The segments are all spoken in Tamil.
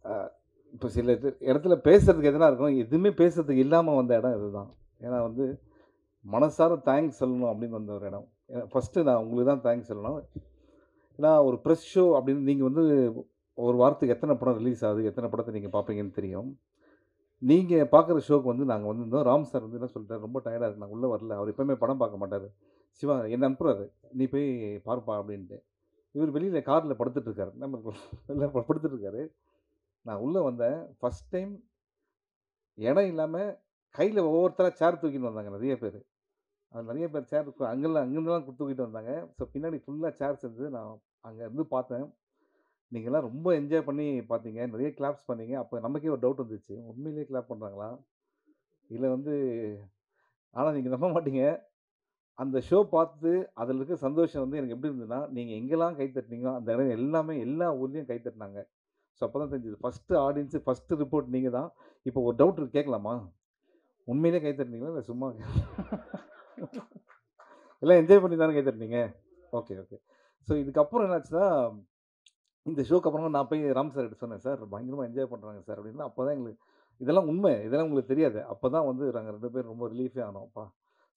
அ இப்போ சில இடத்துல பேசுறதுக்கு எதனா இருக்கும். எதுவுமே பேசுறதுக்கு இல்லாம வந்த இடம் இதுதான். ஏன்னா வந்து மனசார தேங்க்ஸ் சொல்லணும் அப்படின்னு வந்த ஒரு இடம். ஃபர்ஸ்ட்டு நான் உங்களுக்கு தான் தேங்க்ஸ் சொல்லணும். ஏன்னா ஒரு பிரஸ் ஷோ அப்படின்னு நீங்க வந்து ஒரு வாரத்துக்கு எத்தன படம் ரிலீஸ் ஆகுது, எத்தன படத்த நீங்க பார்ப்பீங்கன்னு தெரியும். நீங்க பார்க்குற ஷோக்கு வந்து நாங்க வந்திருந்தோம். ராம் சார் வந்து என்ன சொல்லிட்டாரு, "ரொம்ப டயர்டா இருக்கு. நான் உள்ள வரல." அவர் எப்பவுமே படம் பார்க்க மாட்டாரு. சிவா என்ன அனுப்புறாரு. "நீ போய் பாருப்பா" அப்படின்ட்டு. இவரு வெளியில கார்ல படுத்துட்டு இருக்காரு. நம்ம இல்ல படுத்துட்டு இருக்காரு. நான் உள்ள வந்தேன். ஃபர்ஸ்ட் டைம் இடம் இல்லாம கையில ஒவ்வொருத்தரா சேர் தூக்கின்னு வந்தாங்க நெறைய பேரு. அது நெறைய பேர் சேர் அங்கருந்துலாம் தூக்கிட்டு வந்தாங்க. ஸோ பின்னாடி ஃபுல்லா சேர்ஸ் இருந்தது. நான் அங்க இருந்து பார்த்தேன். நீங்கலாம் ரொம்ப என்ஜாய் பண்ணி பார்த்தீங்க. நெறைய கிளாப்ஸ் பண்ணீங்க. அப்ப நமக்கே ஒரு டவுட் வந்துச்சு. உண்மையிலேயே கிளாப் பண்றாங்களா? இல்ல வந்து ஆனா நீங்க நம்ப மாட்டீங்க. அந்த ஷோ பார்த்து அதில இருக்க சந்தோஷம் வந்து எனக்கு எப்படி இருந்ததுன்னா, நீங்க எங்கெல்லாம் கை தட்டுனீங்களோ, அந்த இடம் எல்லாமே எல்லா ஊர்லயும் கை தட்டுனாங்க. ஸோ அப்பதான் தெரிஞ்சது. ஃபர்ஸ்ட் ஆடியன்ஸ், ஃபர்ஸ்ட் ரிப்போர்ட் நீங்க தான். இப்போ ஒரு டவுட் இருக்கு கேட்கலாமா? உண்மையிலேயே கை தட்டுனீங்களா? இல்ல சும்மா எல்லாம் என்ஜாய் பண்ணி தானே கை தட்டுனீங்க? Okay, okay. ஸோ இதுக்கப்புறம் என்னாச்சுன்னா, இந்த ஷோக்கு அப்புறமா நான் போய் ராம் சார் கிட்ட சொன்னேன். "சார் பயங்கரமா என்ஜாய் பண்றாங்க சார்" அப்படின்னா, அப்பதான் எங்களுக்கு இதெல்லாம் உண்மை. இதெல்லாம் உங்களுக்கு தெரியாது. அப்பதான் வந்து நாங்க 2 பேரும் ரொம்ப ரிலீஃபே ஆனோம். அப்பா!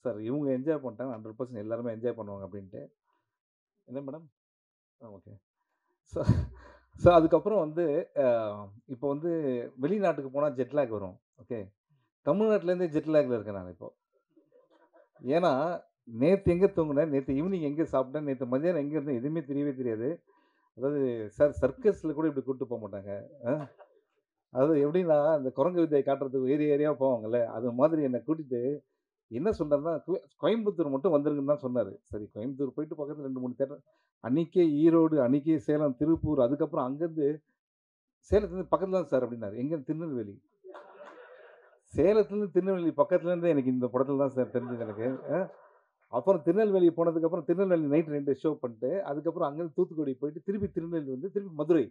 சார் இவங்க என்ஜாய் பண்ணிட்டாங்க. 100% எல்லாருமே என்ஜாய் பண்ணுவாங்க அப்படின்ட்டு. என்ன மேடம்? ஓகே. ஸோ ஸோ அதுக்கப்புறம் வந்து அ இப்போ வந்து வெளிநாட்டுக்கு போனா ஜெட் லேக் வரும். ஓகே. தமிழ்நாட்டிலேருந்தே ஜெட் லேக்ல இருக்கேன் நான் இப்போ. ஏன்னா, நேத்து எங்க தூங்குனேன், நேத்து ஈவினிங் எங்க சாப்பிட்டேன், நேத்து மதியானம் எங்க இருந்தேன் எதுவுமே தெரியவே தெரியாது. அதாவது சார் சர்க்கஸ்ல கூட இப்படி கூட்டு போமாட்டாங்க. அ அதாவது எப்படின்னா, இந்த குரங்கு வித்தைய காட்டுறதுக்கு ஏரியாவா போவாங்கல்ல, அது மாதிரி என்ன கூட்டிட்டு என்ன சொன்னாருன்னா, கோயம்புத்தூர் மட்டும் வந்துருங்கன்னு தான் சொன்னாரு. சரி கோயம்புத்தூர் போயிட்டு பக்கத்துல 2, 3 தியேட்டர் அன்னைக்கே ஈரோடு, அன்னைக்கே சேலம், திருப்பூர் அதுக்கப்புறம் அங்கருந்து சேலத்துலருந்து பக்கத்துல தான் சார் அப்படின்னாரு. எங்க திருநெல்வேலி. சேலத்துலருந்து திருநெல்வேலி பக்கத்துல இருந்து எனக்கு இந்த படத்துல தான் சார் தெரிஞ்சது எனக்கு. அ அப்புறம் திருநெல்வேலி போனதுக்கப்புறம் திருநெல்வேலி நைட் 2 ஷோ பண்ணிட்டு, அதுக்கப்புறம் அங்கருந்து தூத்துக்குடி போயிட்டு, திருப்பி திருநெல்வேலி வந்து திருப்பி மதுரை.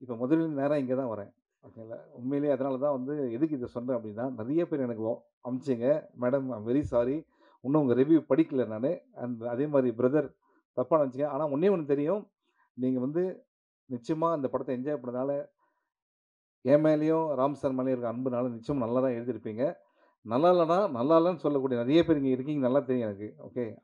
இப்ப மதுரையிலருந்து நேரா இங்க தான் வரேன். ஓகேங்களா. உண்மையிலேயே அதனால தான் வந்து எதுக்கு இத சொன்னேன் அப்டின்னா, நெறைய பேர் எனக்கு அனுப்பிச்சீங்க. Madam I am very sorry. இன்னும் உங்க ரிவ்யூ படிக்கல நானு. அதே மாரி பிரதர் தப்பா நெனச்சுங்க. ஆனா ஒண்ணே ஒண்ணு தெரியும். நீங்க வந்து நிச்சயமா அந்த படத்த என்ஜாய் பண்ணதால, என் மேலயும், ராம் சார் மேலயும் இருக்க அன்புனால நிச்சயமா நல்லா தான் எழுதியிருப்பீங்க. நல்லா இல்லன்னா, நல்லா இல்லன்னு சொல்லக்கூடிய நெறைய பேர் இங்க இருக்கீங்க நல்லா தெரியும் எனக்கு. ஓகே.